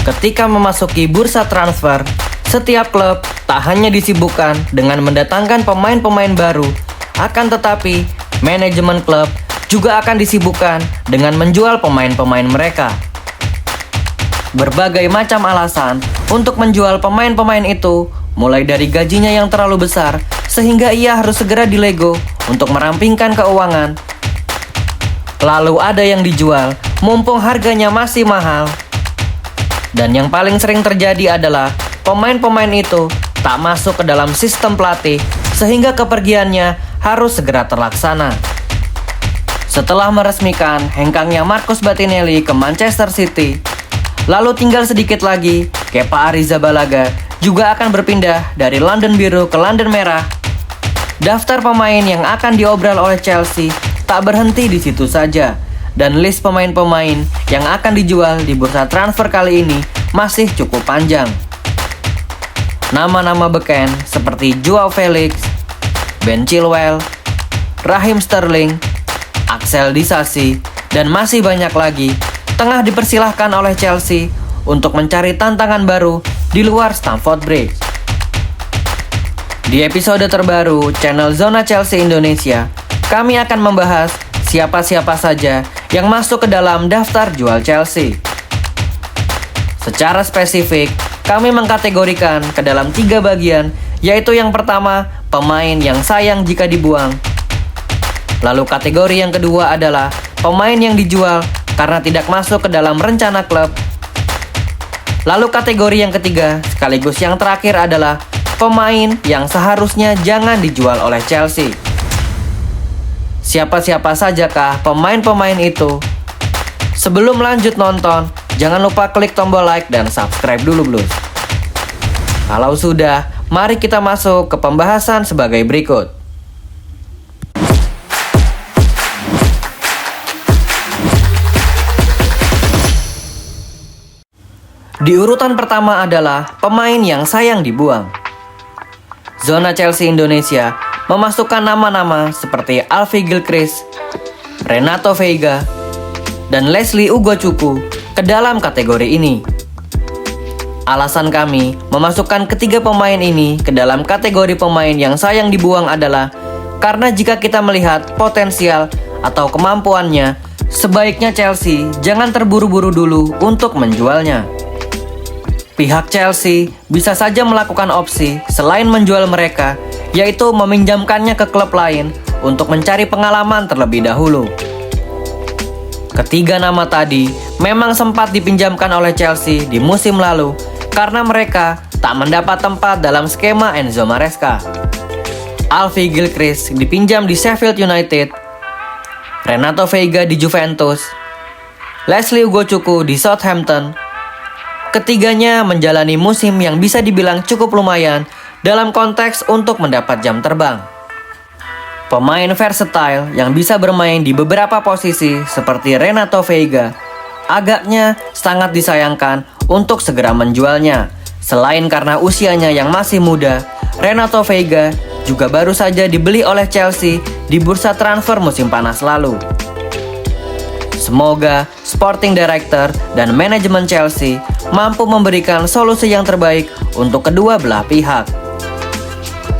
Ketika memasuki bursa transfer, setiap klub tak hanya disibukkan dengan mendatangkan pemain-pemain baru, akan tetapi manajemen klub juga akan disibukkan dengan menjual pemain-pemain mereka. Berbagai macam alasan untuk menjual pemain-pemain itu, mulai dari gajinya yang terlalu besar sehingga ia harus segera dilego untuk merampingkan keuangan. Lalu ada yang dijual mumpung harganya masih mahal. Dan yang paling sering terjadi adalah pemain-pemain itu tak masuk ke dalam sistem pelatih sehingga kepergiannya harus segera terlaksana. Setelah meresmikan hengkangnya Marcus Bettinelli ke Manchester City, lalu tinggal sedikit lagi Kepa Arrizabalaga juga akan berpindah dari London Biru ke London Merah. Daftar pemain yang akan diobral oleh Chelsea tak berhenti di situ saja. Dan list pemain-pemain yang akan dijual di bursa transfer kali ini masih cukup panjang. Nama-nama beken seperti Joao Felix, Ben Chilwell, Raheem Sterling, Axel Disasi, dan masih banyak lagi tengah dipersilahkan oleh Chelsea untuk mencari tantangan baru di luar Stamford Bridge. Di episode terbaru channel Zona Chelsea Indonesia, kami akan membahas siapa-siapa saja yang masuk ke dalam daftar jual Chelsea. Secara spesifik, kami mengkategorikan ke dalam 3 bagian, yaitu yang pertama, pemain yang sayang jika dibuang. Lalu kategori yang kedua adalah pemain yang dijual karena tidak masuk ke dalam rencana klub. Lalu kategori yang ketiga, sekaligus yang terakhir adalah pemain yang seharusnya jangan dijual oleh Chelsea. Siapa-siapa sajakah pemain-pemain itu? Sebelum lanjut nonton, jangan lupa klik tombol like dan subscribe dulu, Blues. Kalau sudah, mari kita masuk ke pembahasan sebagai berikut. Di urutan pertama adalah pemain yang sayang dibuang. Zona Chelsea Indonesia memasukkan nama-nama seperti Alfie Gilchrist, Renato Veiga, dan Leslie Ugochukwu ke dalam kategori ini. Alasan kami memasukkan ketiga pemain ini ke dalam kategori pemain yang sayang dibuang adalah karena jika kita melihat potensial atau kemampuannya, sebaiknya Chelsea jangan terburu-buru dulu untuk menjualnya. Pihak Chelsea bisa saja melakukan opsi selain menjual mereka, yaitu meminjamkannya ke klub lain untuk mencari pengalaman terlebih dahulu. Ketiga nama tadi memang sempat dipinjamkan oleh Chelsea di musim lalu karena mereka tak mendapat tempat dalam skema Enzo Maresca. Alfie Gilchrist dipinjam di Sheffield United, Renato Veiga di Juventus, Leslie Ugochukwu di Southampton. Ketiganya menjalani musim yang bisa dibilang cukup lumayan dalam konteks untuk mendapat jam terbang. Pemain versatile yang bisa bermain di beberapa posisi seperti Renato Veiga agaknya sangat disayangkan untuk segera menjualnya. Selain karena usianya yang masih muda, Renato Veiga juga baru saja dibeli oleh Chelsea di bursa transfer musim panas lalu. Semoga Sporting Director dan manajemen Chelsea mampu memberikan solusi yang terbaik untuk kedua belah pihak.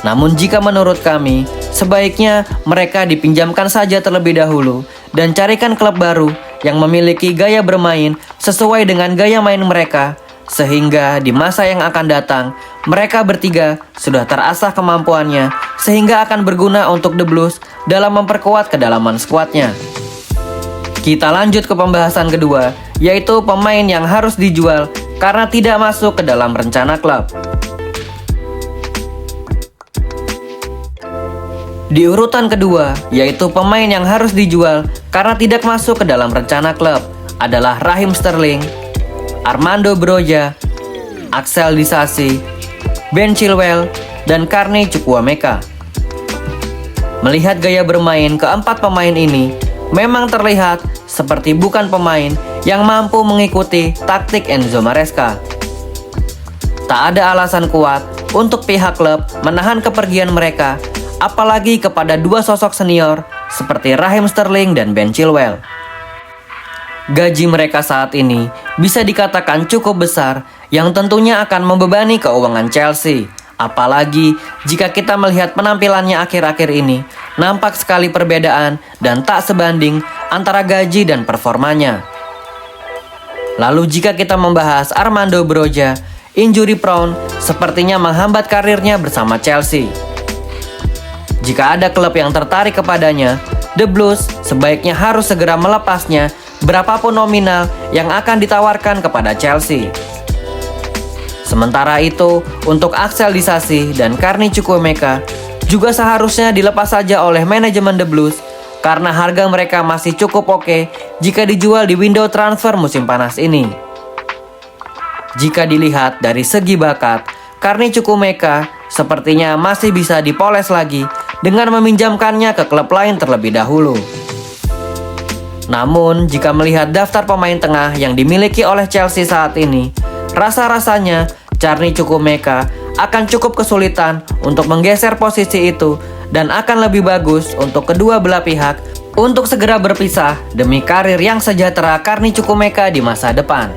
Namun jika menurut kami, sebaiknya mereka dipinjamkan saja terlebih dahulu dan carikan klub baru yang memiliki gaya bermain sesuai dengan gaya main mereka, sehingga di masa yang akan datang, mereka bertiga sudah terasah kemampuannya sehingga akan berguna untuk The Blues dalam memperkuat kedalaman skuadnya. Kita lanjut ke pembahasan kedua, yaitu pemain yang harus dijual karena tidak masuk ke dalam rencana klub. Di urutan kedua, yaitu pemain yang harus dijual karena tidak masuk ke dalam rencana klub, adalah Raheem Sterling, Armando Broja, Axel Disasi, Ben Chilwell, dan Carney Chukwuemeka. Melihat gaya bermain keempat pemain ini, memang terlihat seperti bukan pemain yang mampu mengikuti taktik Enzo Maresca. Tak ada alasan kuat untuk pihak klub menahan kepergian mereka, apalagi kepada dua sosok senior seperti Raheem Sterling dan Ben Chilwell. Gaji mereka saat ini bisa dikatakan cukup besar yang tentunya akan membebani keuangan Chelsea. Apalagi jika kita melihat penampilannya akhir-akhir ini, nampak sekali perbedaan dan tak sebanding antara gaji dan performanya. Lalu jika kita membahas Armando Broja, injury prone sepertinya menghambat karirnya bersama Chelsea. Jika ada klub yang tertarik kepadanya, The Blues sebaiknya harus segera melepasnya berapapun nominal yang akan ditawarkan kepada Chelsea. Sementara itu, untuk Axel Disasi dan Carney Chukwuemeka juga seharusnya dilepas saja oleh manajemen The Blues karena harga mereka masih cukup oke jika dijual di window transfer musim panas ini. Jika dilihat dari segi bakat, Carney Chukwuemeka sepertinya masih bisa dipoles lagi dengan meminjamkannya ke klub lain terlebih dahulu. Namun, jika melihat daftar pemain tengah yang dimiliki oleh Chelsea saat ini, rasa-rasanya Carney Chukwuemeka akan cukup kesulitan untuk menggeser posisi itu dan akan lebih bagus untuk kedua belah pihak untuk segera berpisah demi karir yang sejahtera Carney Chukwuemeka di masa depan.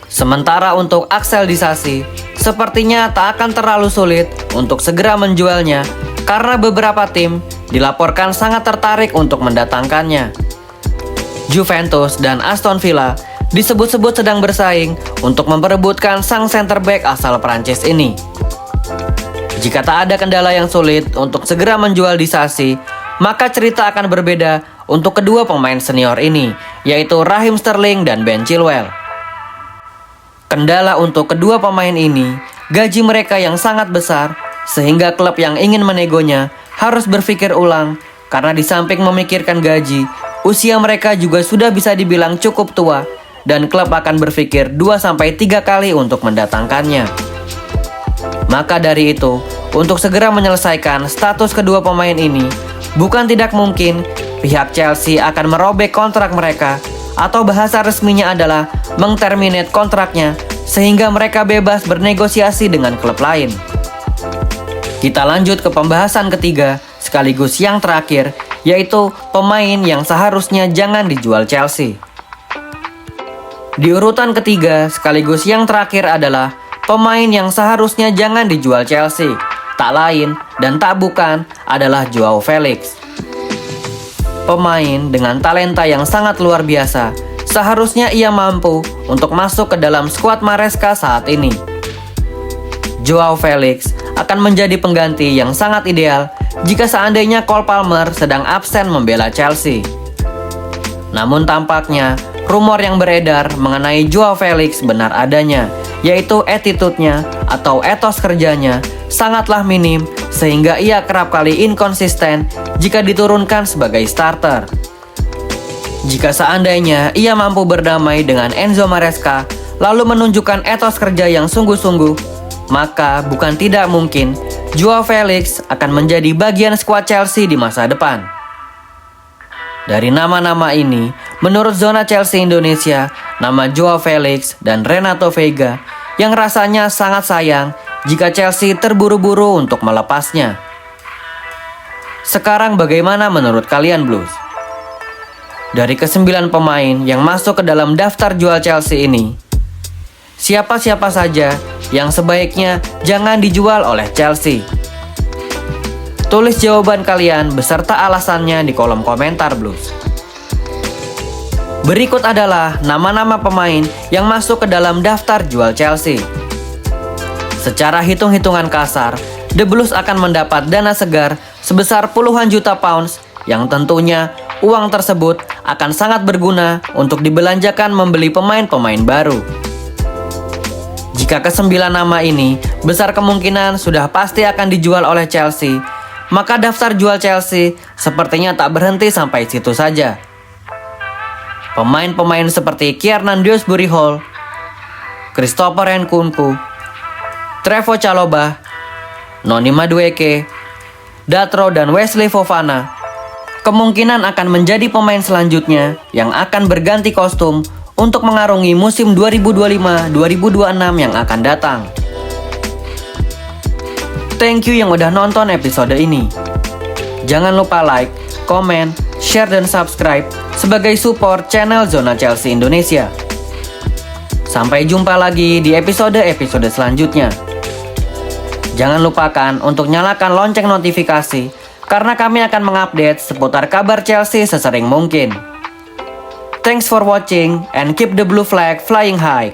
Sementara untuk Axel Disasi, sepertinya tak akan terlalu sulit untuk segera menjualnya karena beberapa tim dilaporkan sangat tertarik untuk mendatangkannya. Juventus dan Aston Villa disebut-sebut sedang bersaing untuk memperebutkan sang center back asal Prancis ini. Jika tak ada kendala yang sulit untuk segera menjual Disasi, maka cerita akan berbeda untuk kedua pemain senior ini, yaitu Raheem Sterling dan Ben Chilwell. Kendala untuk kedua pemain ini, gaji mereka yang sangat besar, sehingga klub yang ingin menegonya harus berpikir ulang, karena di samping memikirkan gaji, usia mereka juga sudah bisa dibilang cukup tua, dan klub akan berpikir 2-3 kali untuk mendatangkannya. Maka dari itu, untuk segera menyelesaikan status kedua pemain ini, bukan tidak mungkin pihak Chelsea akan merobek kontrak mereka, atau bahasa resminya adalah mengterminate kontraknya, sehingga mereka bebas bernegosiasi dengan klub lain. Kita lanjut ke pembahasan ketiga, sekaligus yang terakhir, yaitu pemain yang seharusnya jangan dijual Chelsea. Di urutan ketiga, sekaligus yang terakhir adalah pemain yang seharusnya jangan dijual Chelsea. Tak lain dan tak bukan adalah Joao Felix. Pemain dengan talenta yang sangat luar biasa, seharusnya ia mampu untuk masuk ke dalam skuad Maresca saat ini. Joao Felix akan menjadi pengganti yang sangat ideal jika seandainya Cole Palmer sedang absen membela Chelsea. Namun tampaknya rumor yang beredar mengenai Joao Felix benar adanya, yaitu attitude-nya atau etos kerjanya sangatlah minim sehingga ia kerap kali inkonsisten jika diturunkan sebagai starter. Jika seandainya ia mampu berdamai dengan Enzo Maresca lalu menunjukkan etos kerja yang sungguh-sungguh, maka bukan tidak mungkin Joao Felix akan menjadi bagian skuad Chelsea di masa depan. Dari nama-nama ini, menurut zona Chelsea Indonesia, nama Joao Felix dan Renato Veiga yang rasanya sangat sayang jika Chelsea terburu-buru untuk melepasnya. Sekarang bagaimana menurut kalian Blues? Dari ke-9 pemain yang masuk ke dalam daftar jual Chelsea ini, siapa-siapa saja yang sebaiknya jangan dijual oleh Chelsea? Tulis jawaban kalian beserta alasannya di kolom komentar Blues. Berikut adalah nama-nama pemain yang masuk ke dalam daftar jual Chelsea. Secara hitung-hitungan kasar, The Blues akan mendapat dana segar sebesar puluhan juta pounds yang tentunya uang tersebut akan sangat berguna untuk dibelanjakan membeli pemain-pemain baru. Jika ke-9 nama ini besar kemungkinan sudah pasti akan dijual oleh Chelsea, maka daftar jual Chelsea sepertinya tak berhenti sampai situ saja. Pemain-pemain seperti Kiernan Dewsbury Hall, Christopher Nkunku, Trevoh Chalobah, Noni Madueke, Datro dan Wesley Fofana kemungkinan akan menjadi pemain selanjutnya yang akan berganti kostum untuk mengarungi musim 2025-2026 yang akan datang. Thank you yang udah nonton episode ini. Jangan lupa like, comment, share, dan subscribe sebagai support channel Zona Chelsea Indonesia. Sampai jumpa lagi di episode-episode selanjutnya. Jangan lupakan untuk nyalakan lonceng notifikasi karena kami akan mengupdate seputar kabar Chelsea sesering mungkin. Thanks for watching and keep the blue flag flying high.